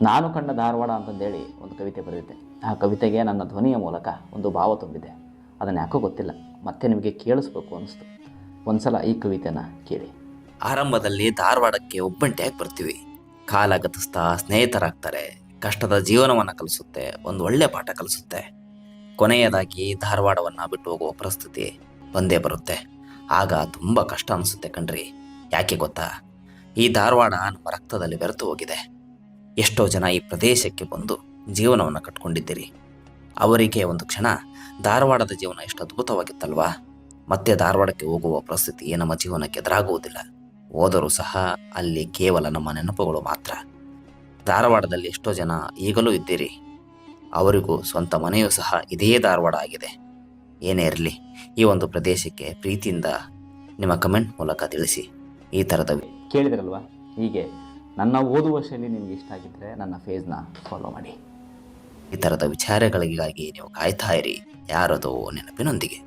ನಾನು ಕಂಡ ಧಾರವಾಡ ಅಂತಂದೇಳಿ ಒಂದು ಕವಿತೆ ಬರೆದಿದ್ದೆ. ಆ ಕವಿತೆಗೆ ನನ್ನ ಧ್ವನಿಯ ಮೂಲಕ ಒಂದು ಭಾವ ತುಂಬಿದೆ. ಅದನ್ನು ಯಾಕೋ ಗೊತ್ತಿಲ್ಲ, ಮತ್ತೆ ನಿಮಗೆ ಕೇಳಿಸ್ಬೇಕು ಅನಿಸ್ತು. ಒಂದ್ಸಲ ಈ ಕವಿತೆನ ಕೇಳಿ. ಆರಂಭದಲ್ಲಿ ಧಾರವಾಡಕ್ಕೆ ಒಬ್ಬಂಟಿಯಾಗಿ ಬರ್ತೀವಿ. ಕಾಲ ಗತಿಸ್ತಾ ಸ್ನೇಹಿತರಾಗ್ತಾರೆ. ಕಷ್ಟದ ಜೀವನವನ್ನ ಕಲಿಸುತ್ತೆ, ಒಂದು ಒಳ್ಳೆ ಪಾಠ ಕಲಿಸುತ್ತೆ. ಕೊನೆಯದಾಗಿ ಧಾರವಾಡವನ್ನ ಬಿಟ್ಟು ಹೋಗುವ ಪರಿಸ್ಥಿತಿ ಬಂದೇ ಬರುತ್ತೆ. ಆಗ ತುಂಬಾ ಕಷ್ಟ ಅನಿಸುತ್ತೆ ಕಣ್ರಿ. ಯಾಕೆ ಗೊತ್ತಾ? ಈ ಧಾರವಾಡ ನಮ್ಮ ರಕ್ತದಲ್ಲಿ ಬೆರೆತು ಹೋಗಿದೆ. ಎಷ್ಟೋ ಜನ ಈ ಪ್ರದೇಶಕ್ಕೆ ಬಂದು ಜೀವನವನ್ನು ಕಟ್ಕೊಂಡಿದ್ದೀರಿ. ಅವರಿಗೆ ಒಂದು ಕ್ಷಣ ಧಾರವಾಡದ ಜೀವನ ಎಷ್ಟು ಅದ್ಭುತವಾಗಿತ್ತಲ್ವಾ? ಮತ್ತೆ ಧಾರವಾಡಕ್ಕೆ ಹೋಗುವ ಪರಿಸ್ಥಿತಿ ನಮ್ಮ ಜೀವನಕ್ಕೆ ಎದುರಾಗುವುದಿಲ್ಲ. ಹೋದರೂ ಸಹ ಅಲ್ಲಿ ಕೇವಲ ನಮ್ಮ ನೆನಪುಗಳು ಮಾತ್ರ. ಧಾರವಾಡದಲ್ಲಿ ಎಷ್ಟೋ ಜನ ಈಗಲೂ ಇದ್ದೀರಿ. ಅವರಿಗೂ ಸ್ವಂತ ಮನೆಯೂ ಸಹ ಇದೇ ಧಾರವಾಡ ಆಗಿದೆ. ಏನೇ ಇರಲಿ, ಈ ಒಂದು ಪ್ರದೇಶಕ್ಕೆ ಪ್ರೀತಿಯಿಂದ ನಿಮ್ಮ ಕಮೆಂಟ್ ಮೂಲಕ ತಿಳಿಸಿ. ಈ ಥರದ ಕೇಳಿದ್ರಲ್ವಾ? ಹೀಗೆ ನನ್ನ ಓದುವ ಶೈಲಿ ನಿಮಗೆ ಇಷ್ಟ ಆಗಿದ್ದರೆ ನನ್ನ ಫೇಸ್ನ ಫಾಲೋ ಮಾಡಿ. ವಿಚಾರಗಳಿಗಾಗಿ ನೀವು ಕಾಯ್ತಾ ಇರಿ ಯಾರದೋ ನೆನಪಿನೊಂದಿಗೆ.